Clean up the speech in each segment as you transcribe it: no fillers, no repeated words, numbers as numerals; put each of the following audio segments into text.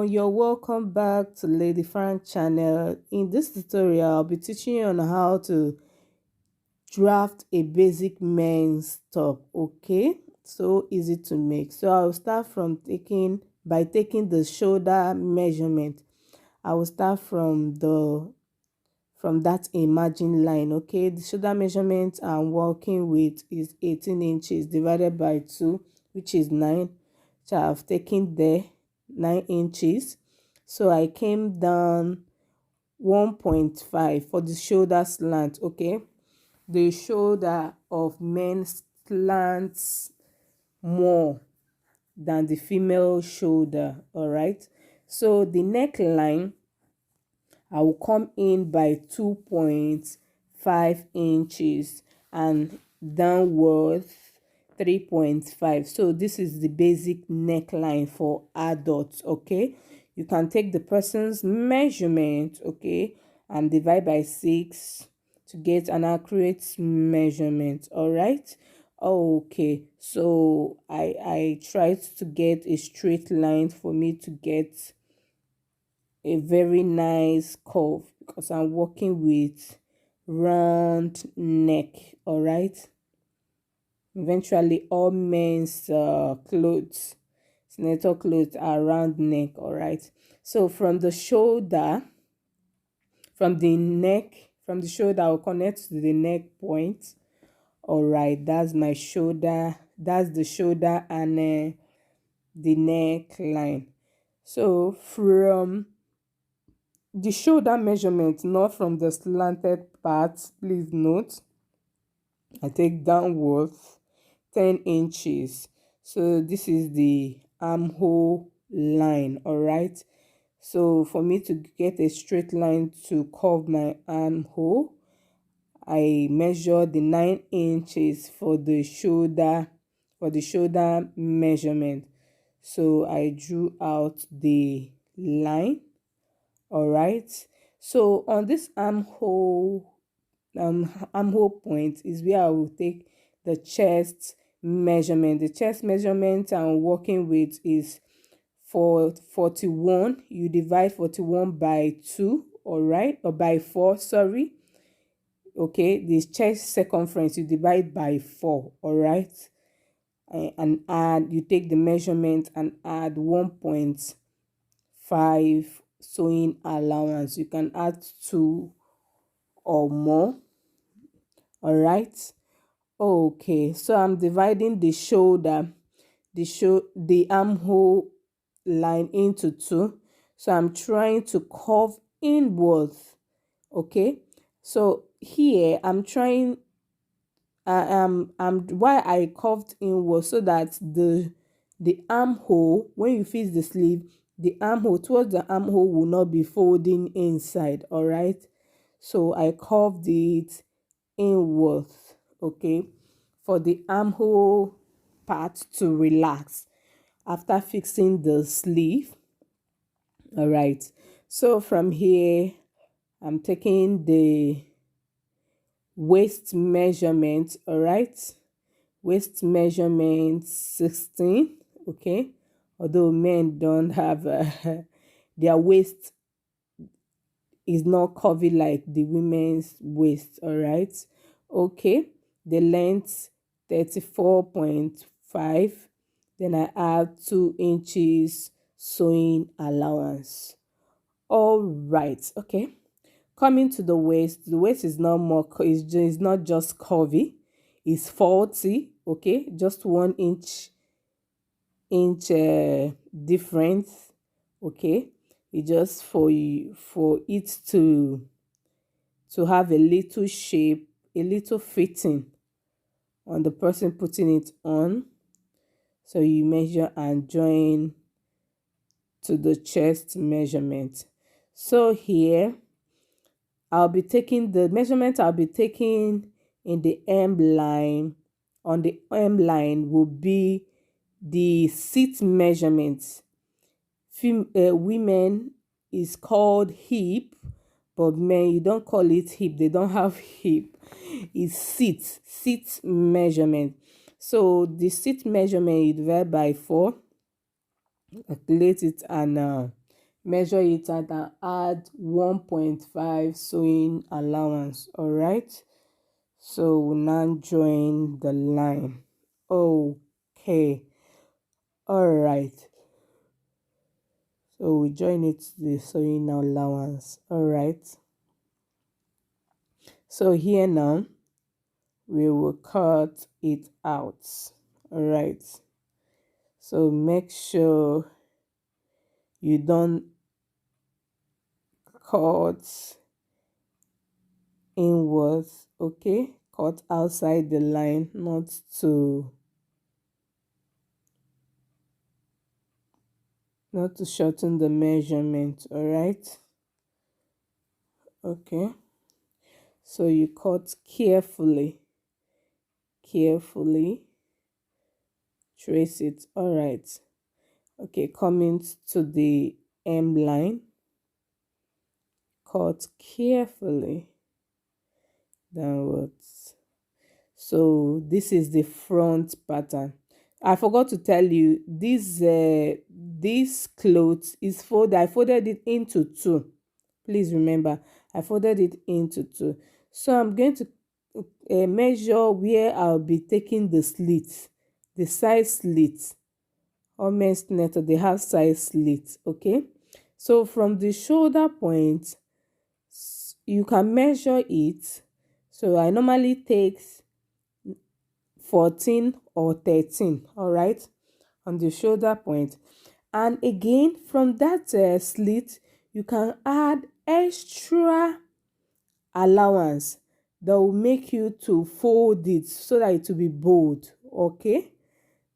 everyone, you're welcome back to Lady Frank channel. In this tutorial I'll be teaching you on how to draft a basic men's top. Okay, so easy to make. So I'll start from taking the shoulder measurement. I will start from that imagined line. Okay, the shoulder measurement I'm working with is 18 inches divided by 2, which is 9. So I've taken there 9 inches. So I came down 1.5 for the shoulder slant. Okay, the shoulder of men slants more than the female shoulder. All right, so the neckline, I will come in by 2.5 inches and downwards 3.5. So this is the basic neckline for adults. Okay, you can take the person's measurement, okay, and divide by 6 to get an accurate measurement. All right, okay, so I tried to get a straight line for me to get a very nice curve because I'm working with round neck. All right, eventually all men's clothes, senator clothes, are round neck. All right, so from the shoulder, from the shoulder, I'll connect to the neck point. All right, that's my shoulder, that's the shoulder and the neckline. So from the shoulder measurement, not from the slanted part, please note, I take downwards 10 inches. So this is the armhole line. All right, so for me to get a straight line to curve my armhole, I measure the 9 inches for the shoulder measurement. So I drew out the line. All right, so on this armhole point is where I will take the chest measurement. The chest measurement I'm working with is for 41. You divide 41 by 2, all right, or by 4, sorry. Okay, the chest circumference you divide by 4, all right, and add, you take the measurement and add 1.5 sewing allowance. You can add 2 or more. All right, okay, so I'm dividing the armhole line into 2. So I'm trying to curve inwards. Okay, so here I'm trying why I curved inwards, so that the armhole, when you fix the sleeve, the armhole, towards the armhole, will not be folding inside. All right, so I curved it inwards, okay, for the armhole part to relax after fixing the sleeve. All right, so from here I'm taking the waist measurement. All right, waist measurement 16. Okay, although men don't have their waist is not curvy like the women's waist. All right, okay, the length 34.5. Then I add 2 inches sewing allowance. All right, okay, coming to the waist is not more, is not just curvy, it's 40. Okay, just 1 inch difference. Okay, it's just for it to have a little shape, a little fitting on the person putting it on. So you measure and join to the chest measurement. So here I'll be taking the measurement I'll be taking in the hem line. On the hem line will be the seat measurement. Women is called hip, but men, you don't call it hip. They don't have hip. It's seat measurement. So the seat measurement you divide by 4, calculate it, and measure it out and add 1.5 sewing allowance. All right, so we now join the line. Okay, all right, so we join it to the sewing allowance. All right, so here now we will cut it out. All right, so make sure you don't cut inwards, okay? Cut outside the line, not to shorten the measurement. All right, okay, so you cut carefully, trace it. All right, okay, coming to the hem line, cut carefully downwards. So this is the front pattern. I forgot to tell you, this cloth is folded. I folded it into two. Please remember, I folded it into two. So I'm going to measure where I'll be taking the slits, the side slits. All men's net, they have side slits. Okay, so from the shoulder point, you can measure it. So I normally take 14 or 13, all right, on the shoulder point. And again, from that slit, you can add extra allowance that will make you to fold it so that it will be bold. Okay,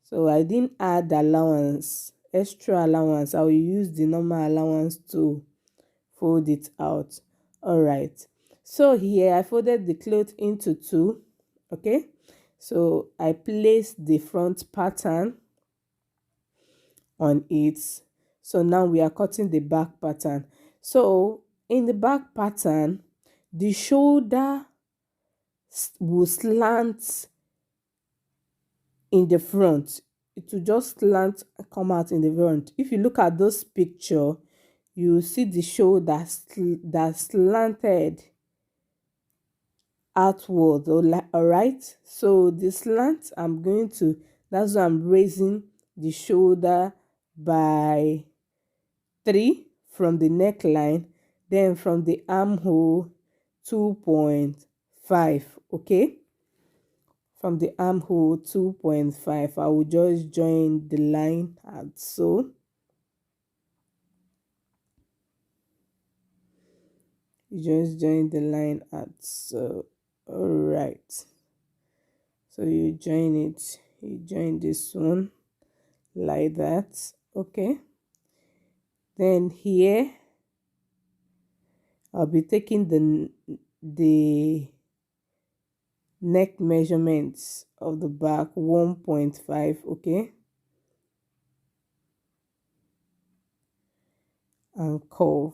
so I didn't add allowance, extra allowance. I will use the normal allowance to fold it out. All right, so here I folded the cloth into two. Okay, so I placed the front pattern on it. So now we are cutting the back pattern. So in the back pattern, the shoulder will slant in the front. It will just slant, come out in the front. If you look at this picture, you see the shoulder that slanted outward. All right, so the slant, that's why I'm raising the shoulder by 3 from the neckline, then from the armhole 2.5. okay, from the armhole 2.5, I will just join the line and so you just join the line at so. All right, so you join this one like that. Okay, then here I'll be taking the neck measurements of the back 1.5. okay, and curve.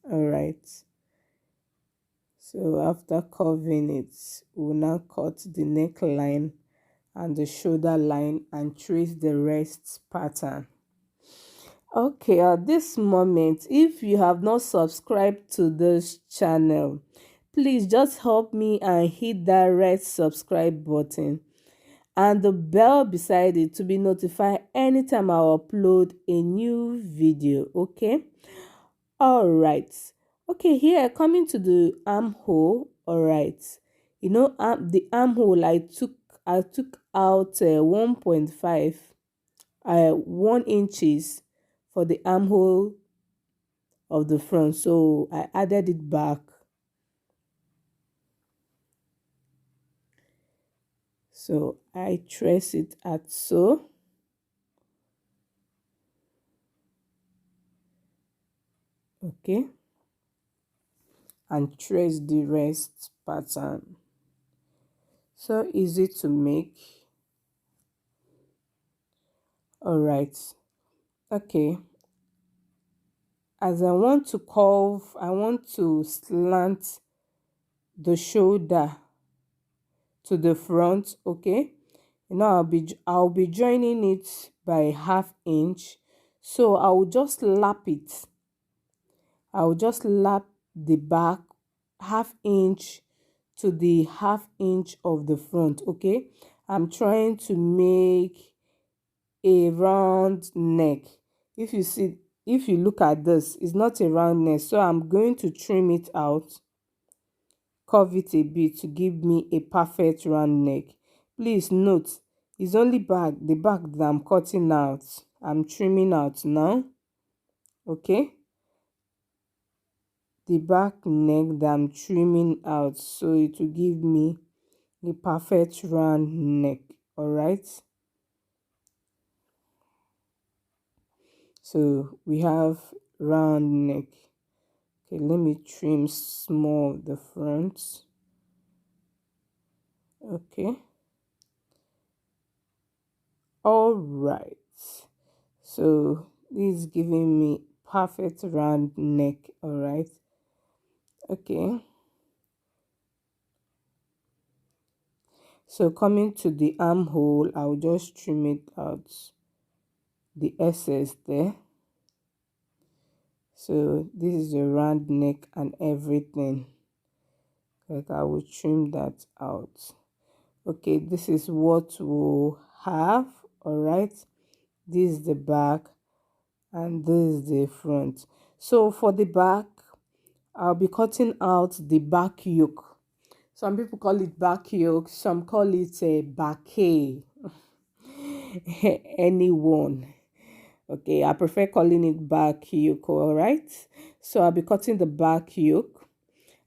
All right, so after curving it, we'll now cut the neckline and the shoulder line and trace the rest pattern. Okay, at this moment, if you have not subscribed to this channel, please just help me and hit that red subscribe button and the bell beside it to be notified anytime I upload a new video. Okay, all right, okay, here coming to the armhole. All right, the armhole, I took out 1.5 1 inches for the armhole of the front, so I added it back. So I trace it at so. Okay, and trace the rest pattern. So easy to make. All right, okay, as I want to curve, I want to slant the shoulder to the front. Okay, I'll be joining it by 1/2 inch. So I will just lap it. I will just lap the back half inch to the half inch of the front. Okay, I'm trying to make a round neck. If you see, if you look at this, it's not a round neck, so I'm going to trim it out, curve it a bit to give me a perfect round neck. Please note, it's only the back that I'm cutting out. I'm trimming out now. Okay, the back neck that I'm trimming out, so it will give me a perfect round neck. All right, so we have round neck. Okay, let me trim small the front. Okay, all right, so this is giving me perfect round neck. All right, okay, so coming to the armhole, I'll just trim it out, the excess there. So this is the round neck and everything, like I will trim that out. Okay, this is what we'll have. All right, this is the back and this is the front. So for the back, I'll be cutting out the back yoke. Some people call it back yoke, some call it a baquet. Anyone. Okay, I prefer calling it back yoke. All right, so I'll be cutting the back yoke.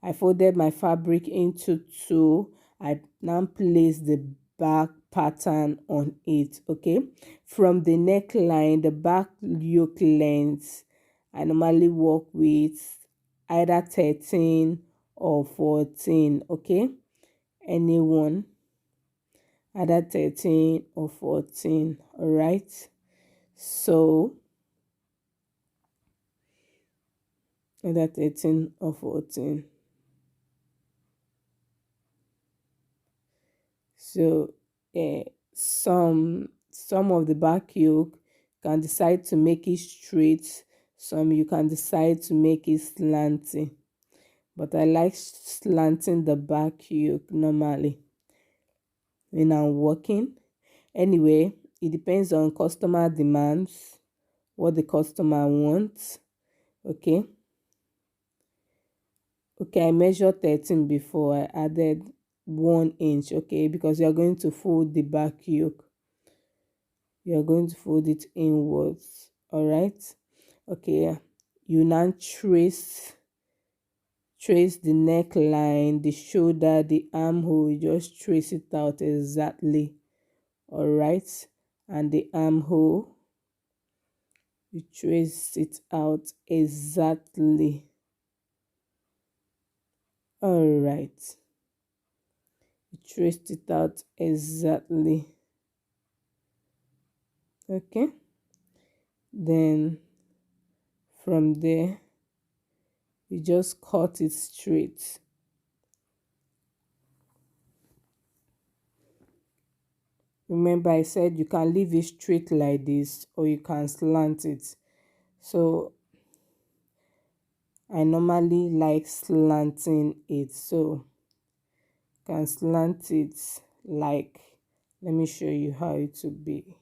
I folded my fabric into two. I now place the back pattern on it. Okay, from the neckline, the back yoke length, I normally work with either 13 or 14. Okay, anyone, either 13 or 14. All right, so either 13 or 14. So some of the back yoke can decide to make it straight, some you can decide to make it slanting, but I like slanting the back yoke normally when I'm working. Anyway, it depends on customer demands, what the customer wants. Okay, I measured 13 before I added 1 inch. Okay, because you're going to fold the back yoke, you're going to fold it inwards. All right, okay, you now trace the neckline, the shoulder, the armhole. You just trace it out exactly. All right, and the armhole, you trace it out exactly. All right, you traced it out exactly. Okay, then from there you just cut it straight. Remember, I said you can leave it straight like this or you can slant it. So I normally like slanting it. So you can slant it like, let me show you how it will be.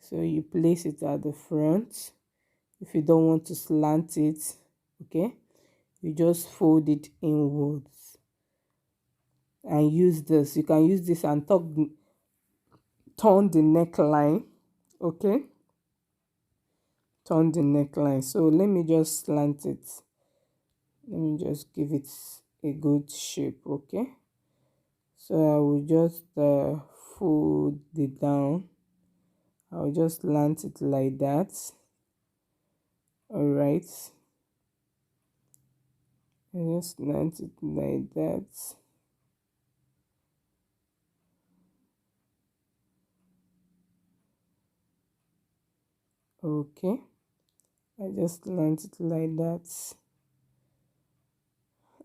So you place it at the front. If you don't want to slant it, okay, you just fold it inwards and use this. You can use this and turn the neckline. Okay, turn the neckline. So let me just slant it. Let me just give it a good shape. Okay, so I will just fold it down. I'll just slant it like that. All right, I just slant it like that. Okay, I just slant it like that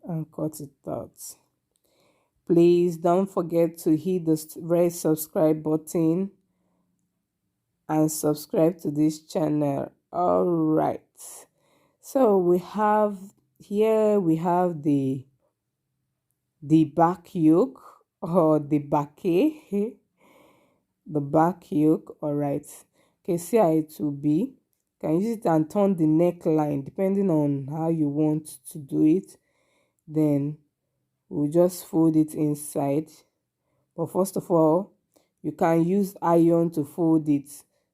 and cut it out. Please don't forget to hit the red subscribe button and subscribe to this channel. All right, so we have the back yoke, or the baquet, the back yoke. All right, okay, see how it will be. You can use it and turn the neckline depending on how you want to do it. Then we'll just fold it inside. But first of all, you can use iron to fold it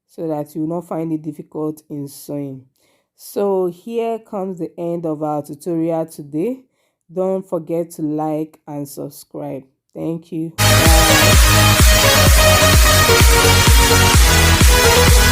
so that you will not find it difficult in sewing. So here comes the end of our tutorial today. Don't forget to like and subscribe. Thank you. Bye.